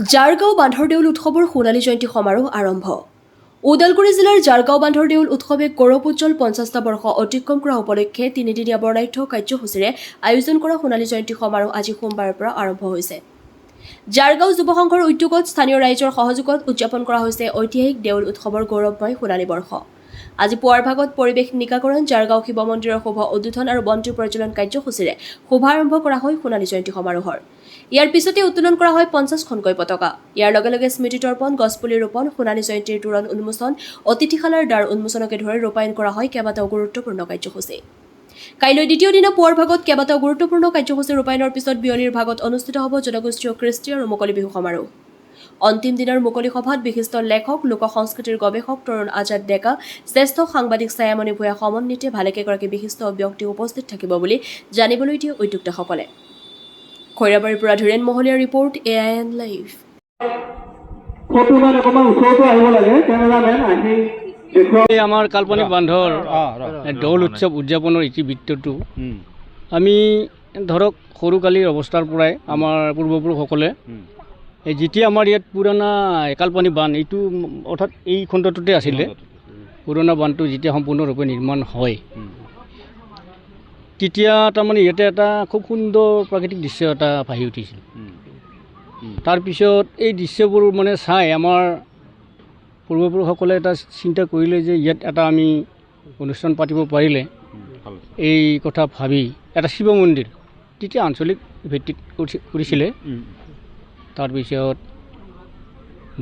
জাৰগাঁও বান্ধৰ দেউল উৎসৱৰ সোণালী জয়ন্তী সমাৰোহ আৰম্ভ। ওদালগুৰি জিলাৰ জাৰগাঁও বান্ধৰ দেউল উৎসৱে গৌৰৱোজ্জ্বল ৫০টা বৰ্ষ অতিক্ৰম কৰা উপলক্ষে তিনিদিনীয়া বৰ্ণাঢ্য কাৰ্যসূচীৰে আয়োজন কৰা সোণালী জয়ন্তী সমাৰোহ আজি সোমবাৰৰ পৰা আৰম্ভ হৈছে। জাৰগাঁও যুৱ সংঘৰ উদ্যোগত স্থানীয় ৰাইজৰ সহযোগত উদযাপন কৰা হৈছে ঐতিহাসিক দেউল উৎসৱৰ গৌৰৱময় সোণালী বৰ্ষ। আজি পুৱাৰ ভাগত পৰিৱেশ নিকাকৰণ, জাৰগাঁও শিৱ মন্দিৰৰ শুভ উদ্বোধন আৰু বন্তি প্ৰজ্বলন কাৰ্যসূচীৰে শুভাৰম্ভ কৰা হয় সোণালী জয়ন্তী সমাৰোহৰ। ইয়াৰ পিছতে উত্তোলন কৰা হয় ৫০খনকৈ পতাকা। ইয়াৰ লগে লগে স্মৃতি তৰ্পণ, গছপুলি ৰোপণ, সোণালী জয়ন্তীৰ তোৰণ উন্মোচন, অতিথিশালাৰ দ্বাৰ উন্মোচনকে ধৰি ৰূপায়ণ কৰা হয় কেইবাটাও গুৰুত্বপূৰ্ণ কাৰ্যসূচী। কাইলৈ দ্বিতীয় দিনা পুৱাৰ ভাগত কেইবাটাও গুৰুত্বপূৰ্ণ কাৰ্যসূচী ৰূপায়ণৰ পিছত বিয়লিৰ ভাগত অনুষ্ঠিত হ'ব জনগোষ্ঠীয় কৃষ্টি আৰু মুকলি বিহু সমাৰোহ। অন্তিম দিনৰ মুকলি সভাত বিশিষ্ট লেখক, লোক সংস্কৃতিৰ গৱেষক তৰুণ আজাদ ডেকা, জ্যেষ্ঠ সাংবাদিক ছায়ামণি ভূঞা সমন্বিতে ভালেকেইগৰাকী বিশিষ্ট ব্যক্তি উপস্থিত থাকিব বুলি জানিবলৈ দিয়ে উদ্যোক্তাসকলে। খৈৰাবাৰীৰ পৰা ধীৰেন মহলীয়াৰ ৰিপৰ্ট, AIN লাইভ। আমাৰ কাল্পনিক বান্ধৰ দৌল উৎসৱ উদযাপনৰ ইতিবৃত্তটো আমি ধৰক সৰুকালিৰ অৱস্থাৰ পৰাই আমাৰ পূৰ্বপুৰুষসকলে যেতিয়া আমাৰ ইয়াত পুৰণা কাল্পনিক বান্ধ এইটো অৰ্থাৎ এই খণ্ডটোতে আছিলে, পুৰণা বান্ধটো যেতিয়া সম্পূৰ্ণৰূপে নিৰ্মাণ হয় তেতিয়া তাৰমানে ইয়াতে এটা খুব সুন্দৰ প্ৰাকৃতিক দৃশ্য এটা ভাহি উঠিছিল। তাৰপিছত এই দৃশ্যবোৰ মানে চাই আমাৰ পূৰ্বপুৰুষসকলে এটা চিন্তা কৰিলে যে ইয়াত এটা আমি অনুষ্ঠান পাতিব পাৰিলে এই কথা ভাবি এটা শিৱ মন্দিৰ তেতিয়া আঞ্চলিক ভিত্তিত কৰিছিলে। তাৰপিছত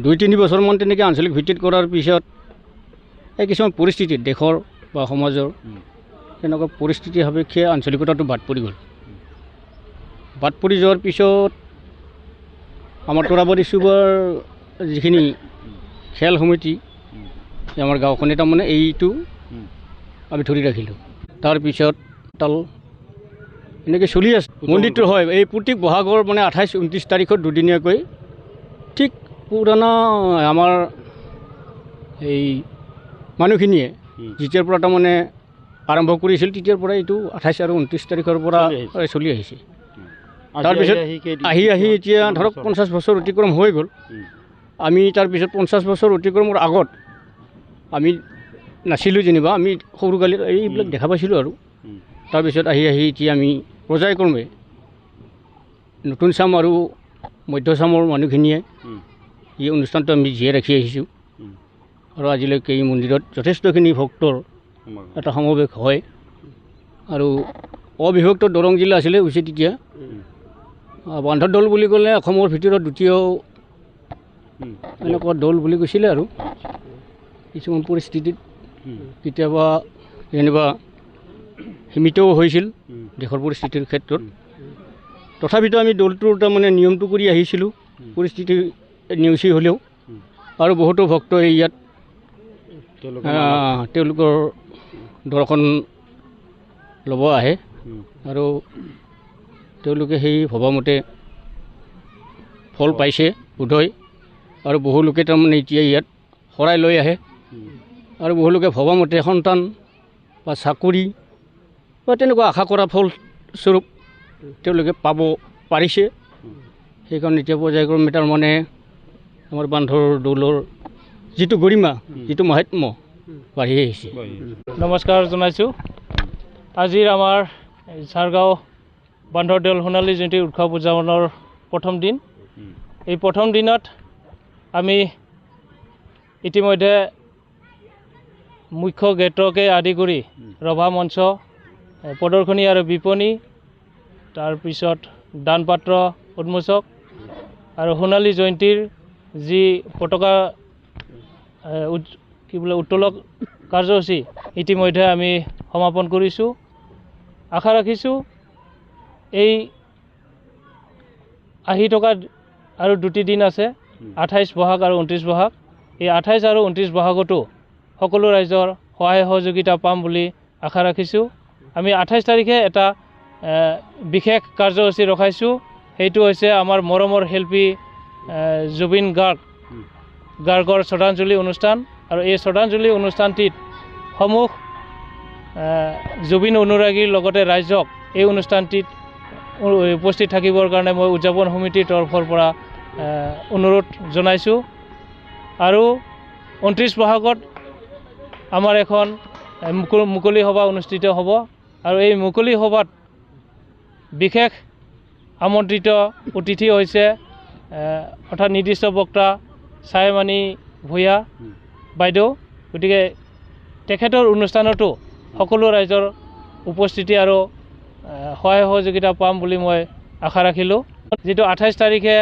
২-৩ বছৰমান তেনেকৈ আঞ্চলিক ভিত্তিত কৰাৰ পিছত এই কিছুমান পৰিস্থিতিত দেশৰ বা সমাজৰ তেনেকুৱা পৰিস্থিতি সাপেক্ষে আঞ্চলিকতাটো বাদ পৰি গ'ল। বাদ পৰি যোৱাৰ পিছত আমাৰ তৰাবাৰী চুবাৰ যিখিনি খেল সমিতি আমাৰ গাঁওখনে তাৰমানে এইটো আমি ধৰি ৰাখিলোঁ। তাৰপিছত তাল এনেকৈ চলি আছে মন্দিৰটো। হয়, এই প্ৰত্যেক বহাগৰ মানে ২৮-২৯ তাৰিখত দুদিনীয়াকৈ ঠিক পুৰণা আমাৰ এই মানুহখিনিয়ে যেতিয়াৰ পৰা তাৰমানে আৰম্ভ কৰিছিল তেতিয়াৰ পৰা এইটো ২৮ আৰু ২৯ তাৰিখৰ পৰা চলি আহিছে। তাৰপিছত আহি এতিয়া ধৰক ৫০ বছৰ অতিক্ৰম হৈ গ'ল। আমি তাৰপিছত ৫০ বছৰ অতিক্ৰমৰ আগত আমি নাছিলোঁ যেনিবা, আমি সৰুকালিত এইবিলাক দেখা পাইছিলোঁ আৰু তাৰপিছত আহি এতিয়া আমি পৰ্যায়ক্ৰমে নতুন চাম আৰু মধ্যচামৰ মানুহখিনিয়ে এই অনুষ্ঠানটো আমি জীয়াই ৰাখি আহিছোঁ। আৰু আজিলৈকে এই মন্দিৰত যথেষ্টখিনি ভক্তৰ এটা সমাৱেশ হয়। আৰু অবিভক্ত দৰং জিলা আছিলে হৈছে তেতিয়া বান্ধৰ দৌল বুলি ক'লে অসমৰ ভিতৰত দ্বিতীয় এনেকুৱা দৌল বুলি কৈছিলে। আৰু কিছুমান পৰিস্থিতিত কেতিয়াবা যেনিবা সীমিতও হৈছিল দেশৰ পৰিস্থিতিৰ ক্ষেত্ৰত। তথাপিতো আমি দৌলটোৰ তাৰমানে নিয়মটো কৰি আহিছিলোঁ পৰিস্থিতি নেওচি হ'লেও। আৰু বহুতো ভক্তই ইয়াত তেওঁলোকৰ দৰ্শন ল'ব আহে আৰু তেওঁলোকে সেই ভবামতে ফল পাইছে বোধহয়। আৰু বহু লোকে তাৰমানে এতিয়া ইয়াত শৰাই লৈ আহে আৰু বহু লোকে ভবামতে সন্তান বা চাকৰি বা তেনেকুৱা আশা কৰা ফলস্বৰূপ তেওঁলোকে পাব পাৰিছে। সেইকাৰণে এতিয়া পৰ্যায়ক্ৰমে তাৰমানে আমাৰ বান্ধৰ দৌলৰ যিটো গৰিমা, যিটো মাহাত্ম্য বাঢ়ি আহিছে। নমস্কাৰ জনাইছোঁ। আজিৰ আমাৰ জাৰগাঁও বান্ধৰ দেউল সোণালী জয়ন্তী উৎসৱ উদযাপনৰ প্ৰথম দিন। এই প্ৰথম দিনত আমি ইতিমধ্যে মুখ্য গেটকে আদি কৰি ৰভা মঞ্চ, প্ৰদৰ্শনী আৰু বিপণী, তাৰপিছত দানপাত্ৰ উন্মোচক আৰু সোণালী জয়ন্তীৰ যি পতাকা উত্তোলক কাৰ্যসূচী ইতিমধ্যে আমি সমাপন কৰিছোঁ। আশা ৰাখিছোঁ এই আহি থকা আৰু 2টি দিন আছে, 28 বহাগ আৰু 29 বহাগ। এই 28 আৰু 29 বহাগতো সকলো ৰাইজৰ সহায় সহযোগিতা পাম বুলি আশা ৰাখিছোঁ। আমি 28 তাৰিখে এটা বিশেষ কাৰ্যসূচী ৰখাইছোঁ। সেইটো হৈছে আমাৰ মৰমৰ শিল্পী জুবিন গাৰ্গৰ শ্ৰদ্ধাঞ্জলি অনুষ্ঠান। আৰু এই শ্ৰদ্ধাঞ্জলি অনুষ্ঠানটিত সমূহ জুবিন অনুৰাগীৰ লগতে ৰাইজক এই অনুষ্ঠানটিত উপস্থিত থাকিবৰ কাৰণে মই উদযাপন সমিতিৰ তৰফৰ পৰা অনুৰোধ জনাইছোঁ। আৰু 29 বহাগত আমাৰ এখন মুকলি সভা অনুষ্ঠিত হ'ব আৰু এই মুকলি সভাত বিশেষ আমন্ত্ৰিত অতিথি হৈছে অৰ্থাৎ নিৰ্দিষ্ট বক্তা ছায়মানী ভূঞা বাইদেউ। গতিকে তেখেতৰ অনুষ্ঠানতো সকলো ৰাইজৰ উপস্থিতি আৰু সহায় সহযোগিতা পাম বুলি মই আশা ৰাখিলোঁ। যিটো 28 তাৰিখে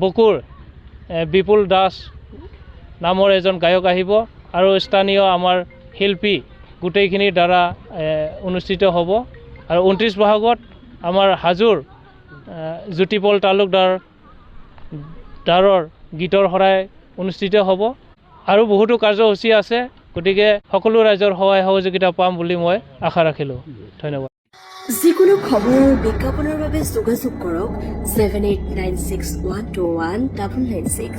বকুৰ বিপুল দাস নামৰ এজন গায়ক আহিব আৰু স্থানীয় আমাৰ শিল্পী গোটেইখিনিৰ দ্বাৰা অনুষ্ঠিত হ'ব। আৰু 29 বহাগত আমাৰ হাজোৰ জ্যোতিপল তালুকদাৰৰ গীতৰ শৰাই অনুষ্ঠিত হ'ব আৰু বহুতো কাৰ্যসূচী আছে। গতিকে সকলো ৰাইজৰ সহায় সহযোগিতা পাম বুলি মই আশা ৰাখিলোঁ। ধন্যবাদ। যিকোনো খবৰৰ বিজ্ঞাপনৰ বাবে যোগাযোগ কৰক 7896121996।